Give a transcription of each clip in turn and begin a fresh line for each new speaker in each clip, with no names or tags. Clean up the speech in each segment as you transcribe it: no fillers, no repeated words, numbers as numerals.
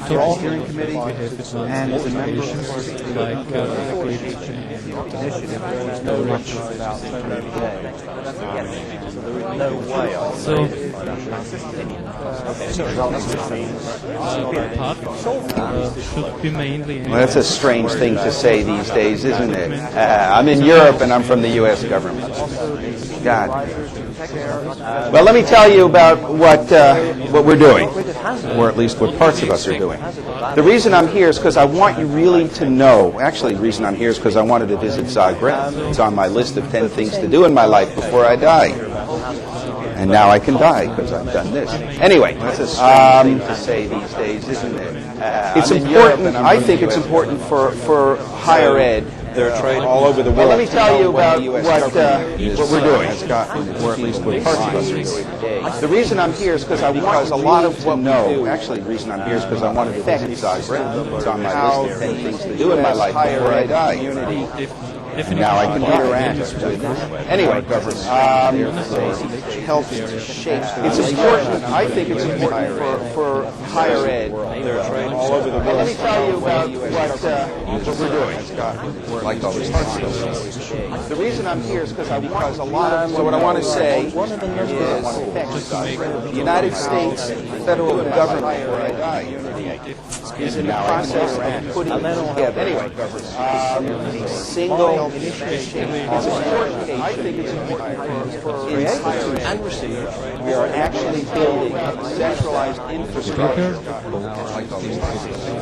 top steering committee and the members like initiative know much about today.
So, part should be mainly...
Well, that's a strange thing to say these days, isn't it? I'm in Europe and I'm from the U.S. government. God. Well, let me tell you about what we're doing, or at least what parts of us are doing. The reason I'm here is because I want you really to know. Actually, the reason I'm here is because I wanted to visit Zagreb. It's on my list of 10 things to do in my life before I die. And now I can die because I've done this. Anyway, that's a strange thing to say these days, isn't it? It's important. I think it's important for higher ed. They're trained all over the world. Well, let me tell you about what we're doing, or at least what parts of us are doing. The reason I'm here is because I want a lot of what know. Actually, the reason I'm here is because I want to visit Zagreb. It's on my list of 10 things to do in my life before I die. Now I can interact with this. Anyway, helps shape. It's important. I think it's important for higher ed. They're trained all over the world. Let me tell you about what we're doing. Like all these things. The reason I'm here is because I want a lot of. So what I want to say is the United States federal government is in the process of putting together. Anyway, single. It's important. I think it's important for institutions. We are actually building a centralized infrastructure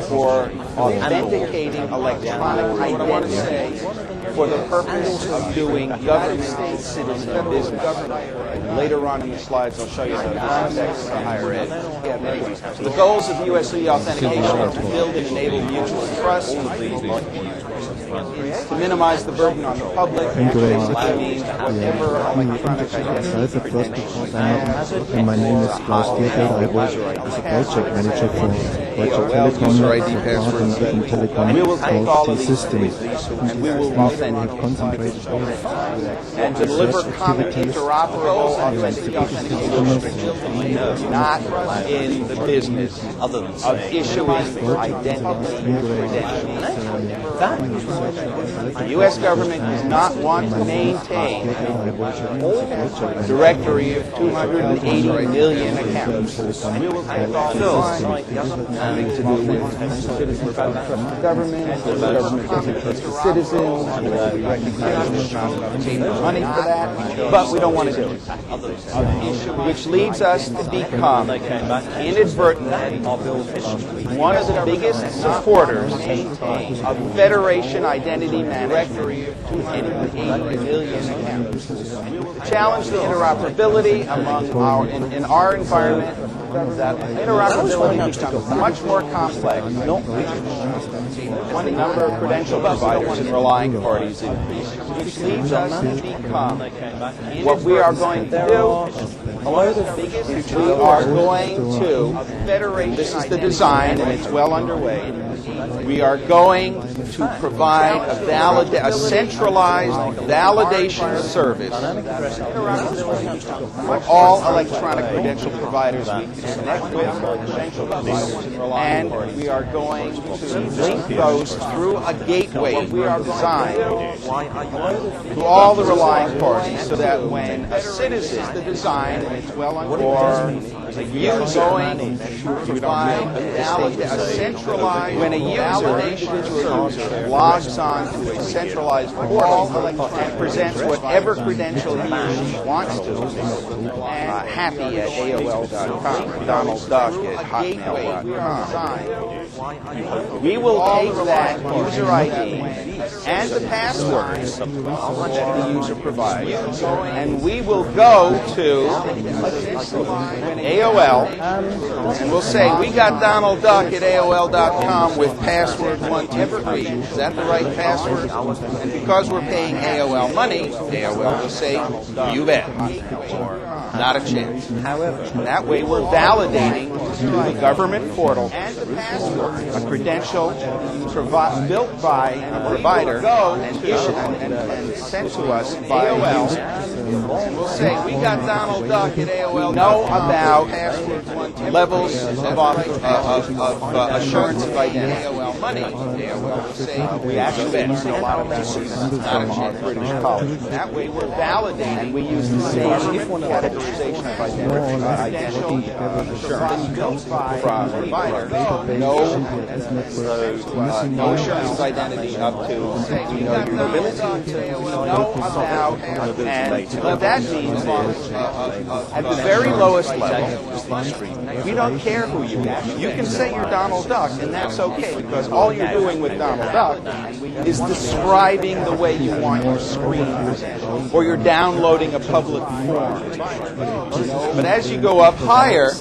for authenticating electronic identity. What I want to say, for the purpose of doing government citizen business. Later on in the slides, I'll show you the context of higher ed. So the goals of U.S. eAuthentication are to build and enable mutual trust, to minimize the burden on the public,
Thank you very much.
whatever electronic identity credentials.
And my name is Klaus Dierfeld. I work as a project manager for Deutsche Telekom, and Telecom IT systems.
And we will authenticate
concentrated
and deliver common interoperable authentication, not in the business of issuing identity credentials. The U.S. government does not want to maintain a directory of 280 million accounts. We will take all having to do with government, citizens, money for that, but we don't want to do it. Which leads us to become, inadvertently, one of the biggest supporters of Federation Identity Management to challenge the interoperability among in our environment. That interoperability becomes much more complex when the number of credential providers and relying parties increase, which leads us to become what we are going to do. We are going to federate. This is the design, and it's well underway. We are going to provide a centralized validation service for all electronic credential providers we can connect with, and we are going to link those through a gateway we are designed to all the relying parties, so that when a citizen, the design, and it's well underway, you're going to provide a centralized, when a user logs on to a centralized portal and presents whatever credential he or she wants to, and happy at AOL.com, Donald Duck at hotmail.com. We will take that user ID and the passwords that the user provides, and we will go to AOL, and we'll say, we got Donald Duck at AOL.com with password 123. Is that the right password? And because we're paying AOL money, AOL will say, you bet. Not a chance. That way we're validating to the government portal a credential built by a provider and issued and sent to us by AOL. We'll say, we got Donald Duck at AOL. Know about levels of assurance of identity. AOL money. AOL will say, we actually learned a lot of that from British college. That way we're validating, and we use the same categorization of identity. Assurance built by a provider. No assurance of identity up to, you know, your ability to know about, and that means at the very lowest level, we don't care who you are. You can say you're Donald Duck, and that's okay, because all you're doing with Donald Duck is describing the way you want your screen to present, or you're downloading a public form. But as you go up higher,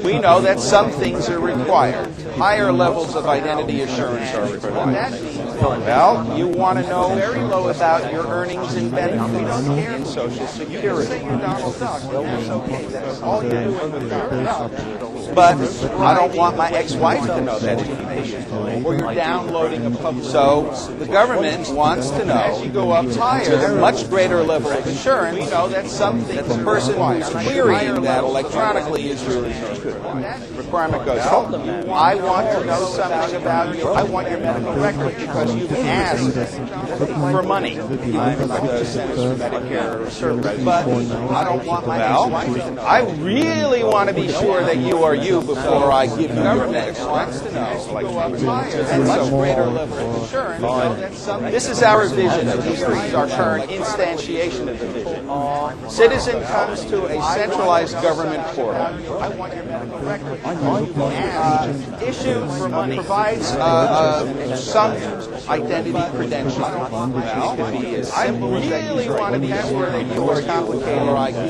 we know that some things are required. Higher levels of identity assurance are required. Well, you want to know very low about your earnings and benefits and Social Security. That's okay. That's all you're doing with Donald Duck. But I don't want my ex-wife to know that information. Or you're downloading a public. So the government wants to know, as you go up higher, much greater level of assurance. We know that something that the person who's querying that electronically is really good. Requirement goes, I want to know something about you. I want your medical record because you've asked for money. I'm the Centers for Medicare Services. But I don't want my ex-wife to know. I really want to be sure that you are you before I give you your next. Wants to know. And much greater level of assurance. This is our vision of history. This is our current instantiation of the vision. Citizen comes to a centralized government portal. I want your medical record. Issued for money. Provides some identity credential. I really want to be sure that you are complicated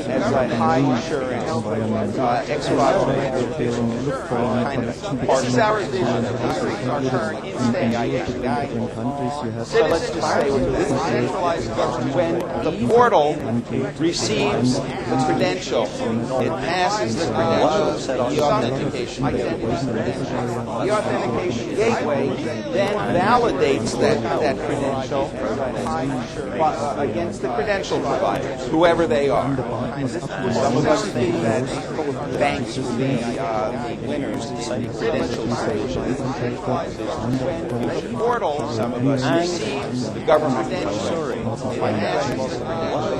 as a high insurance X5 kind of part. This is our vision of history. Our current instantiation. Citizens say this is centralized government. When the portal receives the credential, it passes the credential, the eAuthentication gateway then validates that credential against the credential providers, whoever they are. Some of us think that banks will be the winners in the credential stage. When the portal, some of us receives the government credential.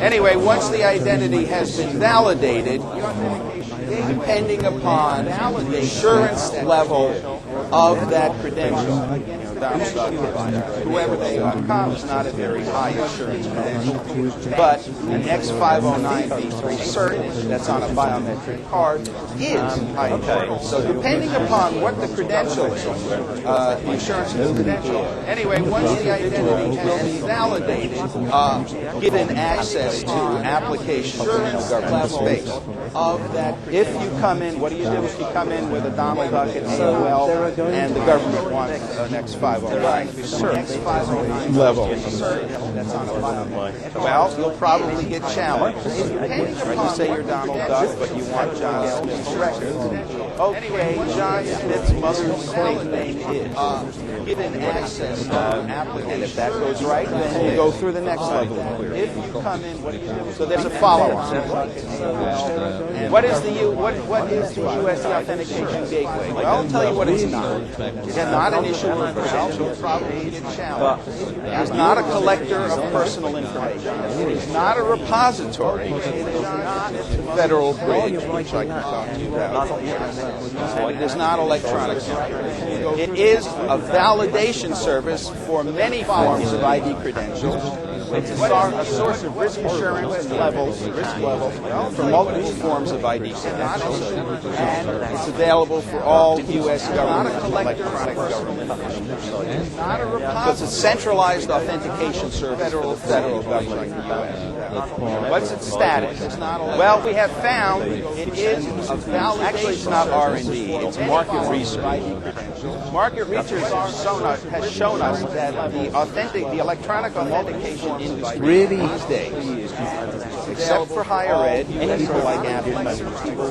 Anyway, once the identity has been validated, depending upon the assurance level of that credential, whoever they are, is not a very high assurance credential, but an X509B3 cert that's on a biometric card is high assurance. So depending upon what the credential is, the assurance of the credential. Anyway, once the identity has been validated, given access to application government space of that. If you come in, what do you do if you come in with a Donald Duck at AOL and the government wants an X509 level? That's on a biometric. Well, you'll probably get challenged. You say you're Donald Duck, but you want John Smith's record. Okay, John Smith's Muslim state name is given access to application. And if that goes right, then you go through the next level of query. If you come in, what do you do? So there's a follow-on. What is the U.S. Authentication Gateway? Well, I'll tell you what it's not. It's not an issue of credential. You'll probably get challenged. It's not a collector of personal information. It's not a repository. It is not federal grade, which I can talk to you about. It is not electronic security. It is a validation service for many forms of ID credentials. It's a source of risk assurance levels, for multiple forms of ID credentials, and it's available for all U.S. government electronic government. It's a centralized authentication service for the federal government in the U.S. What's its status? Well, we have found it is a validation. Actually, it's not R&D. It's market research. Market research has shown us that the electronic authentication industry really these days, except for higher ed, people like Apple, people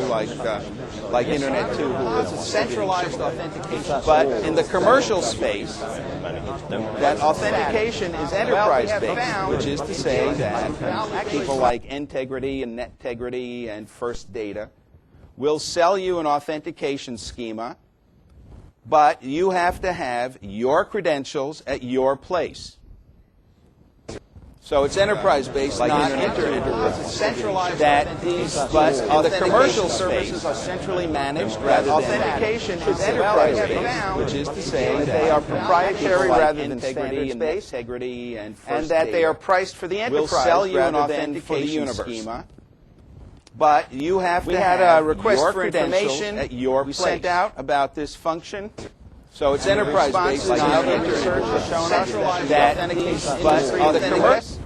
like Internet 2, who is centralized authentication. But in the commercial space, that authentication is enterprise-based, which is to say that people like Integrity and Netegrity and First Data will sell you an authentication schema, but you have to have your credentials at your place. So it's enterprise-based, like not inter-enterprise. It's centralized. That these, but the commercial services are centrally managed rather than authentication is enterprise-based, which is to say that they are proprietary rather than standards-based, and that they are priced for the enterprise. We'll sell you an authentication schema. But you have to have a request for information at your place. We sent out about this function. So it's enterprise-based, like other research has shown us that the commercial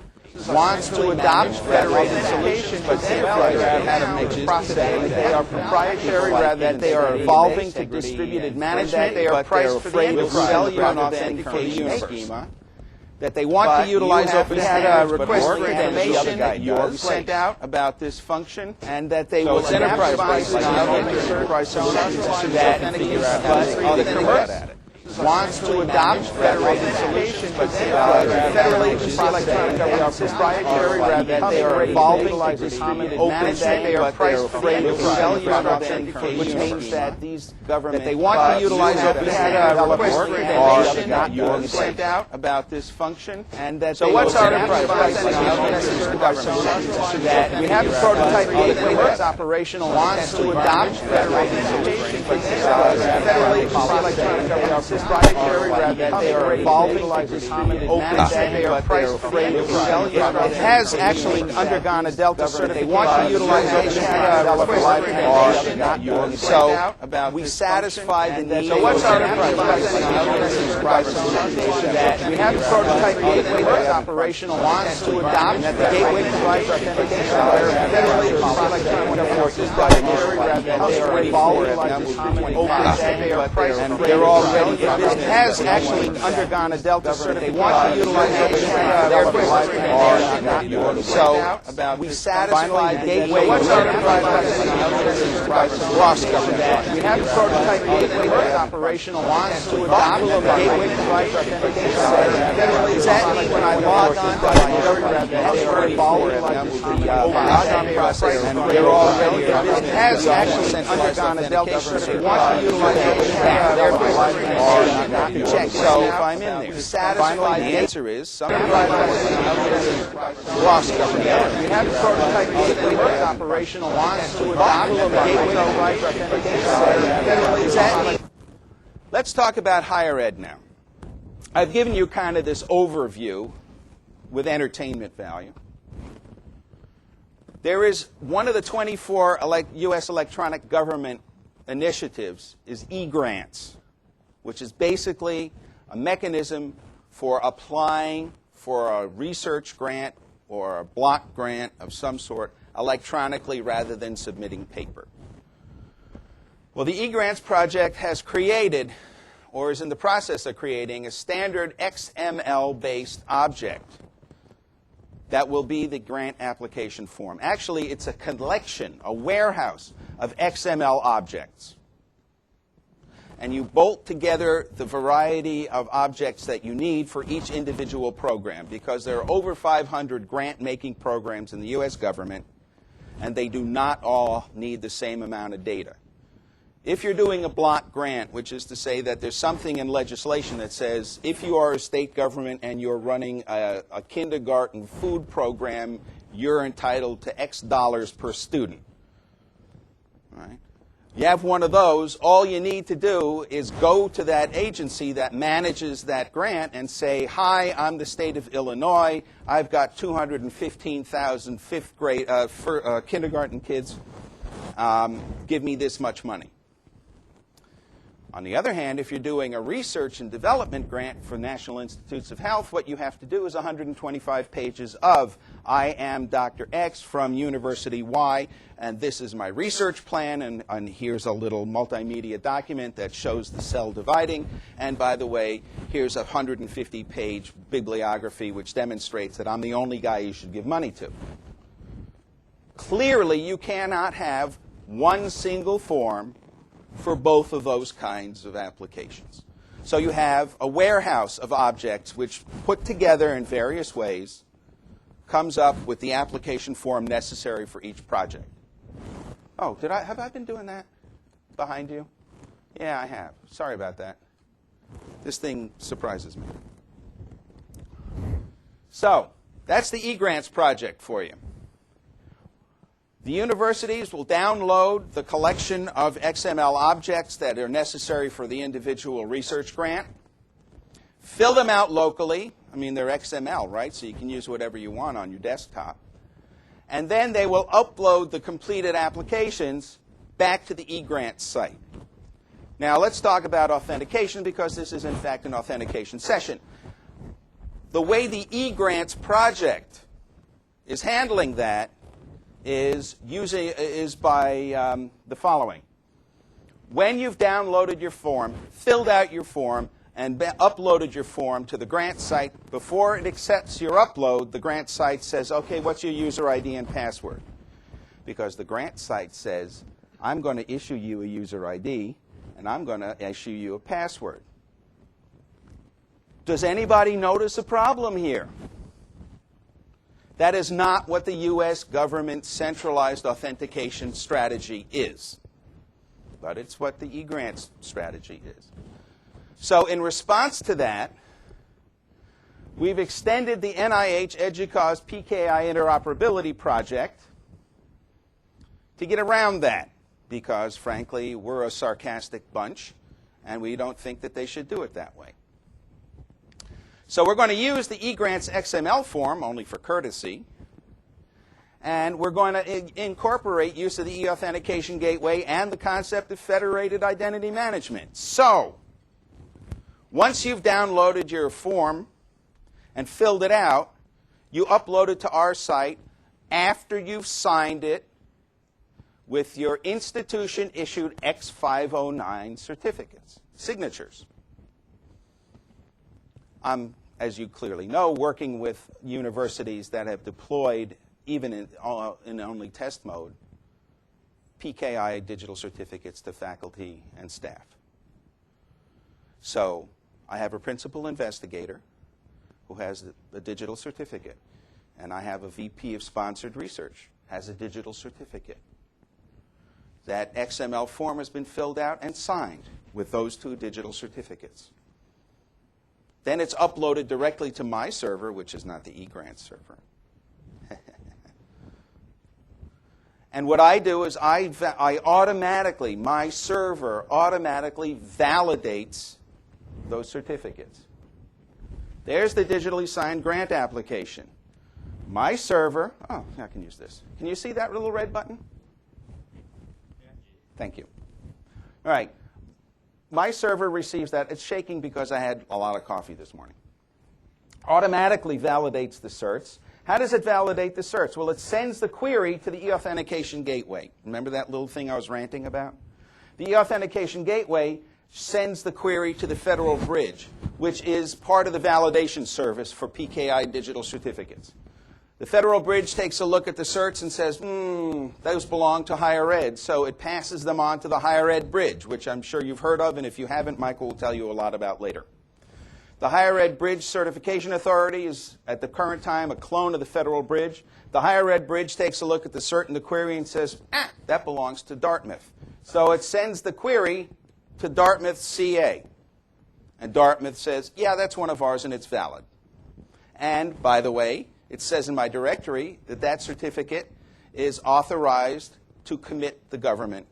wants to adopt federated solutions, but they are proprietary rather than they are evolving to distributed management. They are priced for the enterprise. Sell you an authentication schema that they want to utilize open standards, but request for information that you sent out about this function, and that they will enterprise-based, like other enterprise solutions, that the commercial wants to adopt federated solutions, but federal agencies like that are proprietary rather than they are evolving to distributed management. They are priced for the authentication, which means that these government that they want to utilize open standards, request for information that you sent out about this function, and that so what's our enterprise? That we have a prototype gateway that's operational, wants to adopt federated solutions, but federal agencies like that are proprietary rather than they are evolving to distributed management. They are priced for it has actually undergone a Delta certification. They want to utilize it. So we satisfy the need. So what's our enterprise? That we have a prototype gateway that's operational, wants to adopt the gateway device authentication. Federal agencies like proprietary rather than they are evolving to distributed management. They are priced for it. They're already has actually undergone a Delta certification. They want to utilize it. So we satisfy the gateway. What's our cross government? We have a prototype gateway that's operational, wants to adopt the gateway device authentication. Does that mean when I log on to the process, they're already has actually undergone a Delta certification. They want to utilize it. Check. So if I'm in there, satisfied, the answer is some cross government. We have a prototype gateway that's operational, wants to adopt the gateway device authentication. Let's talk about higher ed now. I've given you kind of this overview with entertainment value. There is one of the 24 U.S. electronic government initiatives is e-grants, which is basically a mechanism for applying for a research grant or a block grant of some sort electronically rather than submitting paper. Well, the eGrants project has created, or is in the process of creating, a standard XML-based object that will be the grant application form. Actually, it's a collection, a warehouse of XML objects. And you bolt together the variety of objects that you need for each individual program, because there are over 500 grant-making programs in the U.S. government, and they do not all need the same amount of data. If you're doing a block grant, which is to say that there's something in legislation that says if you are a state government and you're running a kindergarten food program, you're entitled to X dollars per student. All right? You have one of those, all you need to do is go to that agency that manages that grant and say, hi, I'm the state of Illinois. I've got 215,000 fifth grade kindergarten kids. Give me this much money. On the other hand, if you're doing a research and development grant for National Institutes of Health, what you have to do is 125 pages of I am Dr. X from University Y, and this is my research plan, and here's a little multimedia document that shows the cell dividing, and by the way, here's a 150-page bibliography which demonstrates that I'm the only guy you should give money to. Clearly, you cannot have one single form for both of those kinds of applications. So you have a warehouse of objects which, put together in various ways, comes up with the application form necessary for each project. Oh, have I been doing that behind you? Yeah, I have. Sorry about that. This thing surprises me. So, that's the eGrants project for you. The universities will download the collection of XML objects that are necessary for the individual research grant, fill them out locally. I mean, they're XML, right? So you can use whatever you want on your desktop. And then they will upload the completed applications back to the eGrants site. Now, let's talk about authentication, because this is, in fact, an authentication session. The way the eGrants project is handling that is by the following. When you've downloaded your form, filled out your form, and uploaded your form to the grant site, before it accepts your upload, the grant site says, okay, what's your user ID and password? Because the grant site says, I'm going to issue you a user ID, and I'm going to issue you a password. Does anybody notice a problem here? That is not what the U.S. government centralized authentication strategy is. But it's what the eGrants strategy is. So in response to that, we've extended the NIH EDUCAUSE PKI interoperability project to get around that, because, frankly, we're a sarcastic bunch, and we don't think that they should do it that way. So we're going to use the eGrants XML form, only for courtesy, and we're going to incorporate use of the eAuthentication gateway and the concept of federated identity management. So, once you've downloaded your form and filled it out, you upload it to our site after you've signed it with your institution-issued X509 certificates, signatures. I'm, as you clearly know, working with universities that have deployed, even in only test mode, PKI digital certificates to faculty and staff. So I have a principal investigator who has a digital certificate, and I have a VP of sponsored research, has a digital certificate. That XML form has been filled out and signed with those two digital certificates. Then it's uploaded directly to my server, which is not the eGrants server. And what I do is I automatically, my server automatically validates those certificates. There's the digitally signed grant application. My server, oh, I can use this. Can you see that little red button? Thank you. All right. My server receives that. It's shaking because I had a lot of coffee this morning. Automatically validates the certs. How does it validate the certs? Well, it sends the query to the eAuthentication gateway. Remember that little thing I was ranting about? The eAuthentication gateway sends the query to the Federal Bridge, which is part of the validation service for PKI digital certificates. The Federal Bridge takes a look at the certs and says, those belong to higher ed, so it passes them on to the higher ed bridge, which I'm sure you've heard of, and if you haven't, Michael will tell you a lot about later. The Higher Ed Bridge Certification Authority is, at the current time, a clone of the Federal Bridge. The Higher Ed Bridge takes a look at the cert and the query and says, that belongs to Dartmouth. So it sends the query to Dartmouth CA. And Dartmouth says, yeah, that's one of ours and it's valid. And, by the way, it says in my directory that that certificate is authorized to commit the government,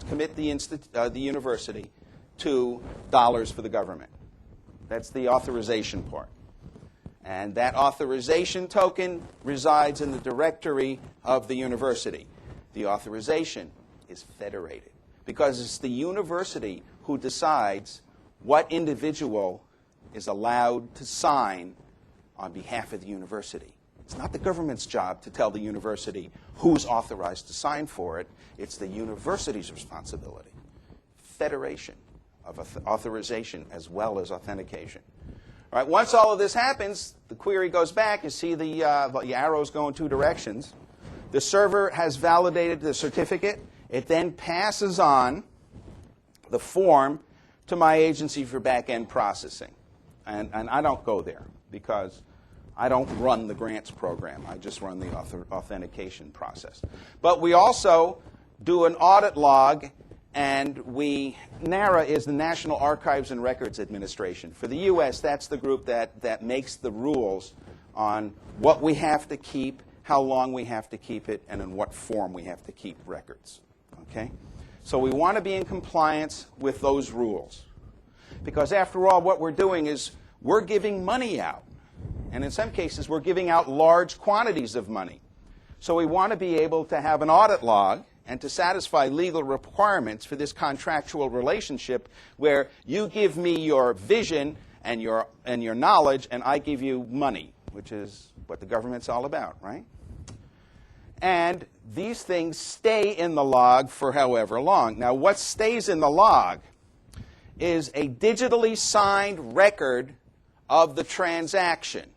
commit the university to dollars for the government. That's the authorization part. And that authorization token resides in the directory of the university. The authorization is federated because it's the university who decides what individual is allowed to sign on behalf of the university. It's not the government's job to tell the university who's authorized to sign for it. It's the university's responsibility. Federation of authorization as well as authentication. All right, once all of this happens, the query goes back. You see the arrows go in two directions. The server has validated the certificate. It then passes on the form to my agency for back-end processing. And I don't go there because I don't run the grants program. I just run the authentication process. But we also do an audit log, and NARA is the National Archives and Records Administration. For the U.S., that's the group that makes the rules on what we have to keep, how long we have to keep it, and in what form we have to keep records. Okay? So we want to be in compliance with those rules. Because after all, what we're doing is we're giving money out. And in some cases, we're giving out large quantities of money. So we want to be able to have an audit log and to satisfy legal requirements for this contractual relationship where you give me your vision and your knowledge, and I give you money, which is what the government's all about, right? And these things stay in the log for however long. Now, what stays in the log is a digitally signed record of the transaction.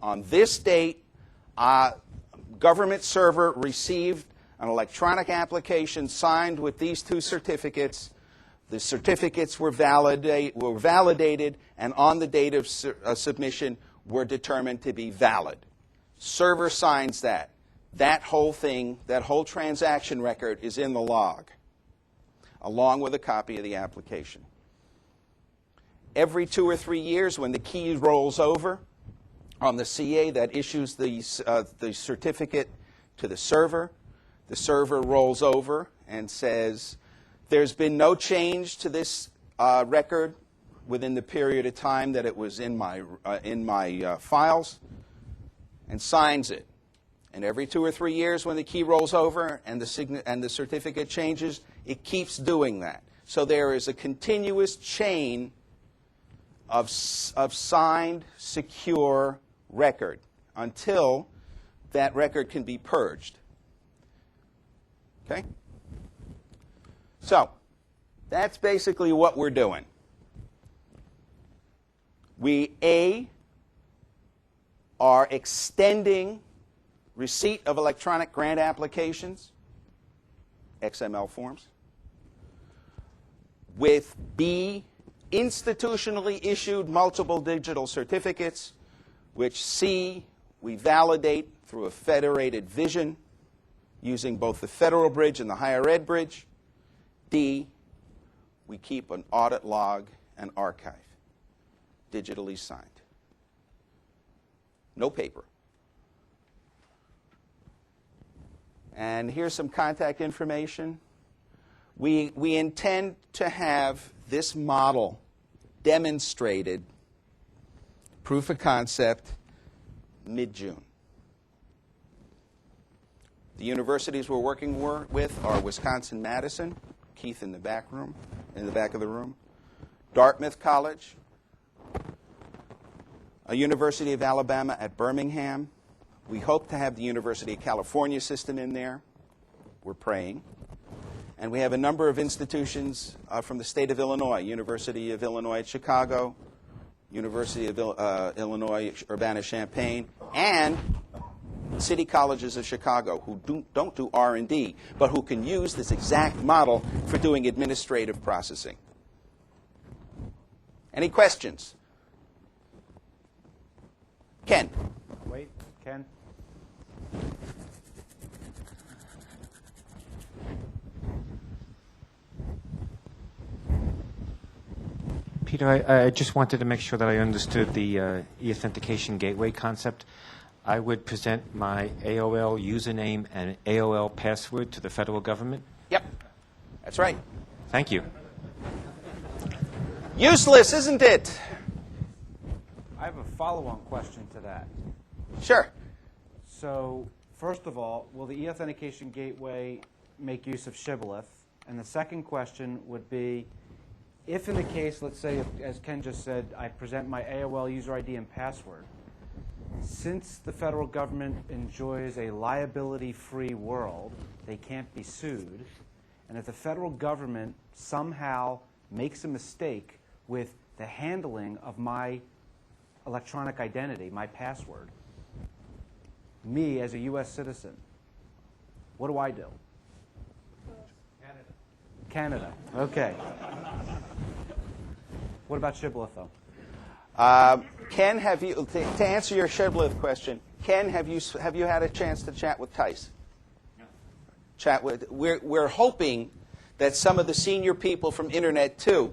On this date, government server received an electronic application signed with these two certificates. The certificates were validated, and on the date of submission were determined to be valid. Server signs that. That whole thing, that whole transaction record is in the log, along with a copy of the application. Every 2 or 3 years, when the key rolls over on the CA that issues the certificate to the server rolls over and says, there's been no change to this record within the period of time that it was in my files, and signs it. And every 2 or 3 years, when the key rolls over and the certificate changes, it keeps doing that. So there is a continuous chain of signed, secure record until that record can be purged. Okay? So that's basically what we're doing. We, are extending receipt of electronic grant applications, XML forms, with B, institutionally issued multiple digital certificates, which C, we validate through a federated vision using both the federal bridge and the higher ed bridge. D, we keep an audit log and archive, digitally signed. No paper. And here's some contact information. We intend to have this model demonstrated, proof of concept, mid-June. The universities we're working with are Wisconsin-Madison, Keith in the back of the room, Dartmouth College, a University of Alabama at Birmingham. We hope to have the University of California system in there. We're praying. And we have a number of institutions from the state of Illinois, University of Illinois at Chicago, University of Illinois Urbana-Champaign, and city colleges of Chicago who don't do R&D, but who can use this exact model for doing administrative processing. Any questions? Ken.
Wait, Ken.
Peter, I just wanted to make sure that I understood the eAuthentication gateway concept. I would present my AOL username and AOL password to the federal government?
Yep, that's right.
Thank you.
Useless, isn't it?
I have a follow-on question to that.
Sure.
So, first of all, will the eAuthentication gateway make use of shibboleth? And the second question would be, if in the case, let's say, as Ken just said, I present my AOL user ID and password, since the federal government enjoys a liability-free world, they can't be sued. And if the federal government somehow makes a mistake with the handling of my electronic identity, my password, me as a U.S. citizen, what do I do? Canada. Okay. What about Shibboleth, though?
Ken, have you, to answer your Shibboleth question, Ken, have you had a chance to chat with Tice? No. Chat with. We're hoping that some of the senior people from Internet 2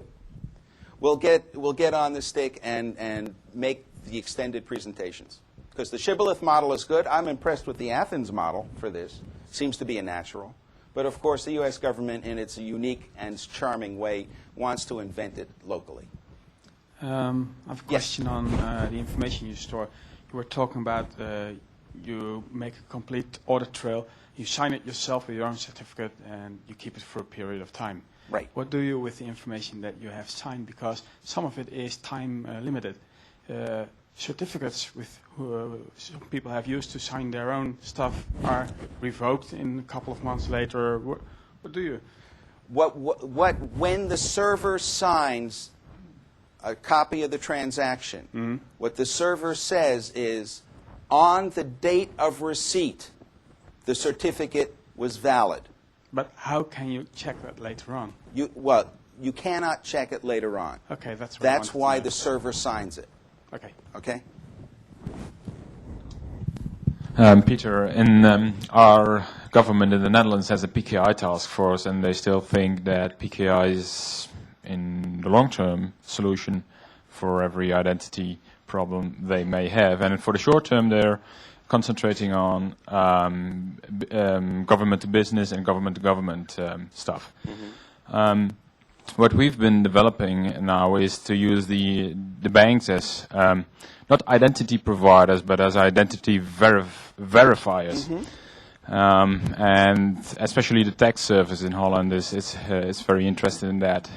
will get on the stick and make the extended presentations. Because the Shibboleth model is good. I'm impressed with the Athens model for this. Seems to be a natural. But of course, the U.S. government, in its unique and charming way, wants to invent it locally.
I have a question on the information you store. You were talking about you make a complete audit trail. You sign it yourself with your own certificate, and you keep it for a period of time.
Right.
What do you with the information that you have signed? Because some of it is time limited. Certificates with some people have used to sign their own stuff are revoked in a couple of months later. What do you?
When the server signs a copy of the transaction, what the server says is, on the date of receipt, the certificate was valid.
But how can you check that later on?
You cannot check it later on.
Okay, that's what
That's why the server signs it.
Okay.
Okay?
Peter, in our government in the Netherlands has a PKI task force, and they still think that PKI is, in the long-term, solution for every identity problem they may have. And for the short term, they're concentrating on government-to-business and government-to-government stuff. What we've been developing now is to use the banks as not identity providers, but as identity verifiers. And especially the tax service in Holland is very interested in that.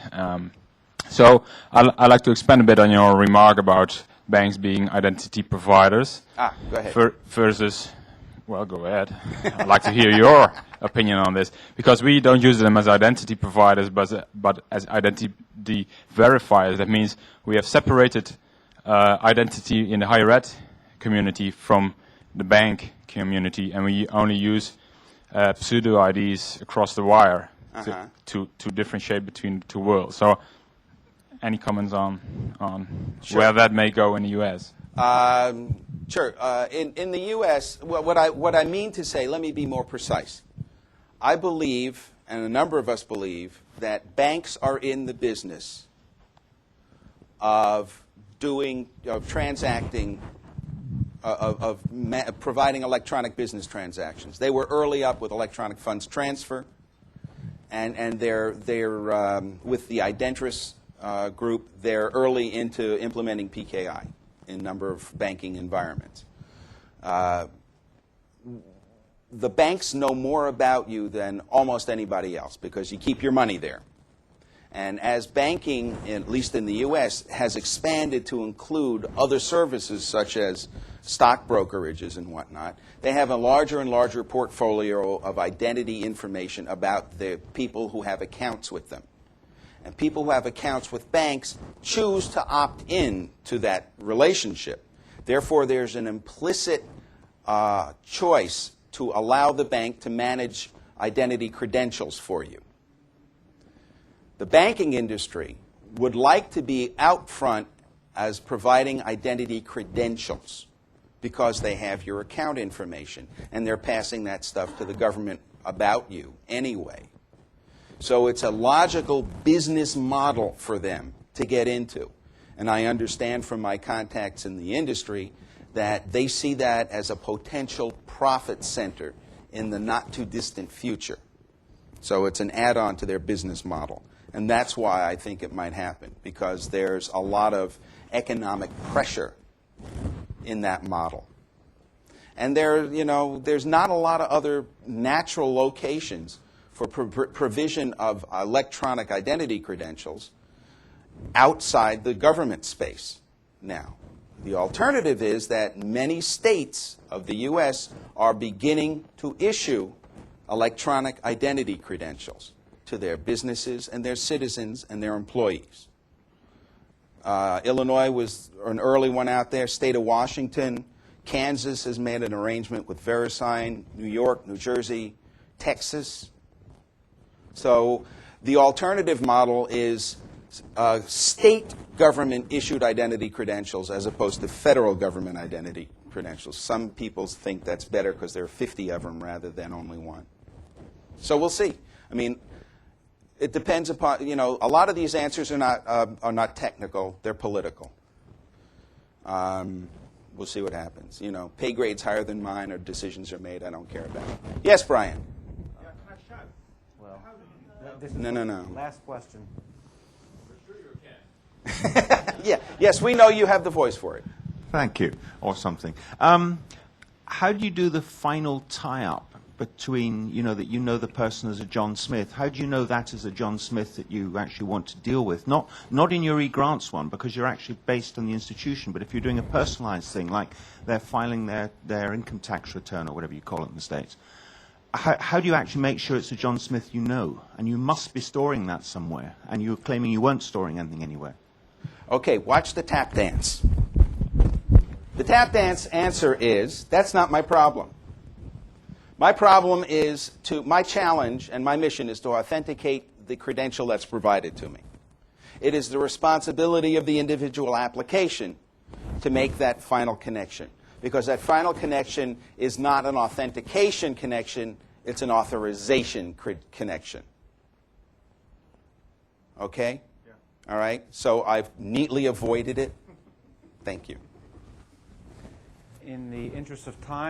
So I'd like to expand a bit on your remark about banks being identity providers.
Go ahead.
Versus, well, go ahead. I'd like to hear your opinion on this, because we don't use them as identity providers, but as identity verifiers. That means we have separated identity in the higher ed community from the bank community, and we only use pseudo IDs across the wire to differentiate between the two worlds. So, any comments on where that may go in the U.S.?
Sure. In the U.S., what I mean to say, let me be more precise. I believe, and a number of us believe, that banks are in the business of transacting, providing electronic business transactions. They were early up with electronic funds transfer, and they're with the Identris group, they're early into implementing PKI in a number of banking environments. The banks know more about you than almost anybody else because you keep your money there. And as banking, at least in the U.S., has expanded to include other services such as stock brokerages and whatnot, they have a larger and larger portfolio of identity information about the people who have accounts with them. And people who have accounts with banks choose to opt in to that relationship. Therefore, there's an implicit choice to allow the bank to manage identity credentials for you. The banking industry would like to be out front as providing identity credentials because they have your account information, and they're passing that stuff to the government about you anyway. So it's a logical business model for them to get into. And I understand from my contacts in the industry that they see that as a potential profit center in the not-too-distant future. So it's an add-on to their business model. And that's why I think it might happen, because there's a lot of economic pressure in that model. And there's not a lot of other natural locations for provision of electronic identity credentials outside the government space now. The alternative is that many states of the U.S. are beginning to issue electronic identity credentials to their businesses and their citizens and their employees. Illinois was an early one out there. State of Washington, Kansas has made an arrangement with VeriSign, New York, New Jersey, Texas. So the alternative model is state government-issued identity credentials as opposed to federal government identity credentials. Some people think that's better because there are 50 of them rather than only one. So we'll see. I mean, it depends upon, you know, a lot of these answers are not technical. They're political. We'll see what happens. You know, pay grades higher than mine or decisions are made I don't care about. Yes, Brian?
Well, this is
No.
the last question.
Yeah. Yes, we know you have the voice for it.
Thank you, or something. How do you do the final tie-up between, that you know the person as a John Smith? How do you know that is a John Smith that you actually want to deal with? Not in your eGrants one, because you're actually based on the institution, but if you're doing a personalized thing, like they're filing their income tax return or whatever you call it in the States, how do you actually make sure it's a John Smith you know? And you must be storing that somewhere, and you're claiming you weren't storing anything anywhere. Okay, watch the tap dance. The tap dance answer is, that's not my problem. My problem is my challenge and my mission is to authenticate the credential that's provided to me. It is the responsibility of the individual application to make that final connection, because that final connection is not an authentication connection, it's an authorization connection. Okay? All right, so I've neatly avoided it. Thank you.
In the interest of time,